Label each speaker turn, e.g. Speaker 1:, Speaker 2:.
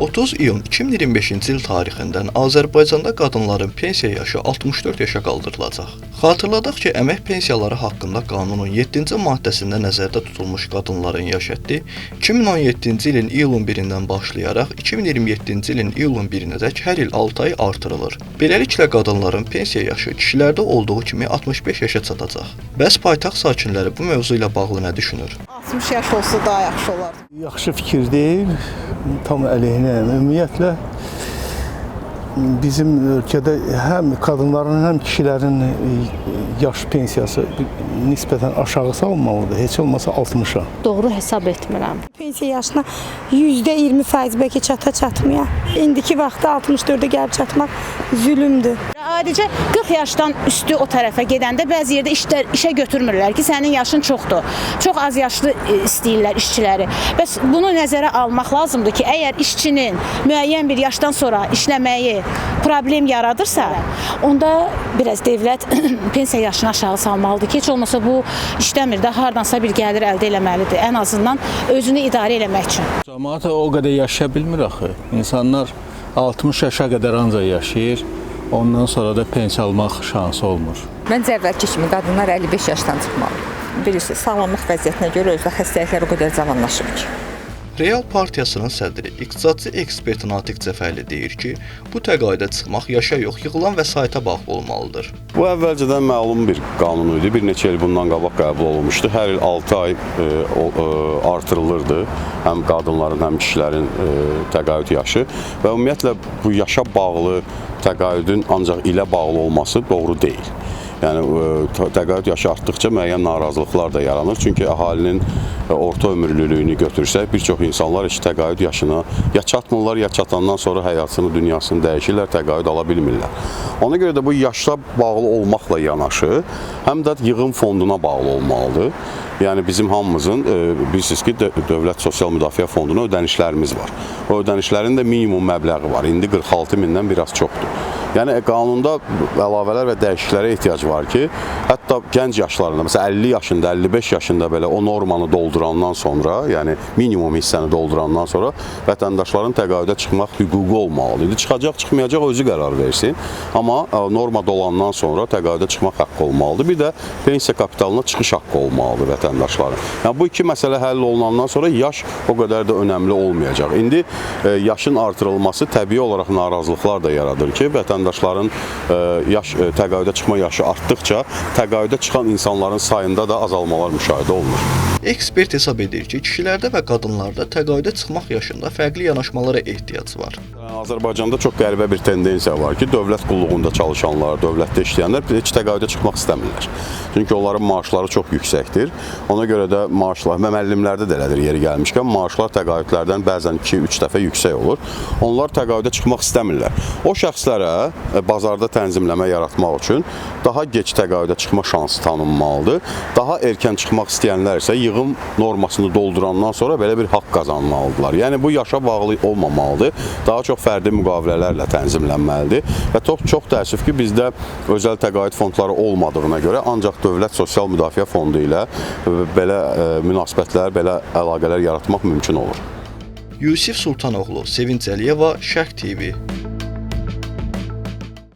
Speaker 1: 30 iyun 2025-ci il tarixindən Azərbaycanda qadınların pensiya yaşı 64 yaşa qaldırılacaq. Xatırladaq ki, əmək pensiyaları haqqında qanunun 7-ci maddəsində nəzərdə tutulmuş qadınların yaş həddi 2017-ci ilin iyulun 1-dən başlayaraq 2027-ci ilin iyulun 1-ədək hər il 6 ay artırılır. Beləliklə qadınların pensiya yaşı kişilərdə olduğu kimi 65 yaşa çatacaq. Bəs paytaxt sakinləri bu mövzu ilə bağlı nə düşünür?
Speaker 2: 60 yaş olsa daha yaxşı olar.
Speaker 3: Yaxşı fikir deyil, tam əleyhinəyəm. Ümumiyyətlə, bizim ölkədə həm qadınların, həm kişilərin yaş pensiyası nisbətən aşağı salınmalıdır, heç olmasa 60-a.
Speaker 4: Doğru hesab etmirəm.
Speaker 5: Pensiya yaşına %20% bəlkə çatmaya. İndiki vaxtda 64-ə gəlib çatmaq zülümdür.
Speaker 6: Adicə 40 yaşdan üstü o tərəfə gedəndə bəzi yerdə işə götürmürlər ki, sənin yaşın çoxdur. Çox az yaşlı istəyirlər işçiləri. Bəs bunu nəzərə almaq lazımdır ki, əgər işçinin müəyyən bir yaşdan sonra işləməyi problem yaradırsa, onda biraz dövlət pensiya yaşını aşağı salmalıdır ki, heç olmasa bu işləmir də hardansa bir gəlir əldə eləməlidir. Ən azından özünü idarə eləmək üçün.
Speaker 7: Cəmaət o qədər yaşaya bilmir axı. İnsanlar 60 yaşa qədər ancaq yaşayır. Ondan sonra da pensiya almaq şansı olmur.
Speaker 2: Məncə əvvəlki kimi qadınlar 55 yaşdan çıxmalı. Bilirsiniz, sağlamlıq vəziyyətinə görə özdə xəstəliklər o qədər cavanlaşıb ki.
Speaker 1: Real Partiyasının sədri, iqtisadçı ekspert Natiq Cəfərli deyir ki, bu təqaüdə çıxmaq yaşa yox, yığılan vəsaitə bağlı olmalıdır.
Speaker 8: Bu əvvəlcədən məlum bir qanun idi. Bir neçə il bundan qabaq qəbul olunmuşdu. Hər il 6 ay artırılırdı. Həm qadınların, həm kişilərin təqaüd yaşı və ümumiyyətlə bu yaşa bağlı təqaüdün ancaq ilə bağlı olması doğru deyil. Yəni təqaüd yaşı artdıqca müəyyən narazılıqlar da yaranır. Çünki əhalinin orta ömürlülüyünü götürsək, bir çox insanlar heç təqaüd yaşına ya çatmırlar, ya çatandan sonra həyatını, dünyasını dəyişirlər, təqaüd ala bilmirlər. Ona görə də bu yaşla bağlı olmaqla yanaşı, həm də yığım fonduna bağlı olmalıdır. Yəni bizim hamımızın, bilirsiniz ki, Dövlət Sosial Müdafiə Fonduna ödənişlərimiz var. O ödənişlərin də minimum məbləği var. İndi 46 mindən biraz çoxdur. Yəni qanunda əlavələr və dəyişikliklərə ehtiyac var ki, hətta gənc yaşlarında, məsələn 50 yaşında, 55 yaşında belə o normanı doldurandan sonra, yəni minimum hissəni doldurandan sonra vətəndaşların təqaüdə çıxmaq hüququ olmalıdır. Çıxacaq, çıxmayacaq özü qərar versin. Amma norma dolandan sonra təqaüdə çıxmaq haqqı olmalıdır. Bir də pensiya kapitalına çıxış haqqı olmalıdır vətəndaşların. Yəni bu iki məsələ həll olunandan sonra yaş o qədər də önəmli olmayacaq. İndi yaşın artırılması təbii olaraq narazılıqlar da yaradır ki, vətəndaşların təqaüdə çıxma yaşı artdıqca təqaüdə çıxan insanların sayında da azalmalar müşahidə olunur.
Speaker 1: Ekspert hesab edir ki, kişilərdə və qadınlarda təqaüdə çıxmaq yaşında fərqli yanaşmalara ehtiyac var.
Speaker 8: Azərbaycanda çox qəribə bir tendensiya var ki, dövlət qulluğunda çalışanlar, dövlətdə işləyənlər heç təqaüdə çıxmaq istəmirlər. Çünki onların maaşları çox yüksəkdir. Ona görə də maaşlar, müəllimlərdə də elədir yeri gəlmişkən, maaşlar təqaüdlərdən bəzən 2-3 dəfə yüksək olur. Onlar təqaüdə çıxmaq istəmirlər. O şəxslərə bazarda tənzimləmə yaratmaq üçün daha gec təqaüdə çıxma şansı tanınmalıdır. Daha erkən çıxmaq istəyənlər isə yığım normasını doldurandan sonra belə bir haqq qazanmalıdırlar. Yəni bu yaşa bağlı olmamalıdır. Daha çox fərdi müqavilələrlə tənzimlənməlidir və çox təəssüf ki, bizdə özəl təqaüd fondları olmadığına görə ancaq Dövlət Sosial Müdafiə Fondu ilə belə münasibətlər, belə əlaqələr yaratmaq mümkün olur.
Speaker 1: Yusif Sultanoğlu, Sevinç Əliyeva, Şərq TV.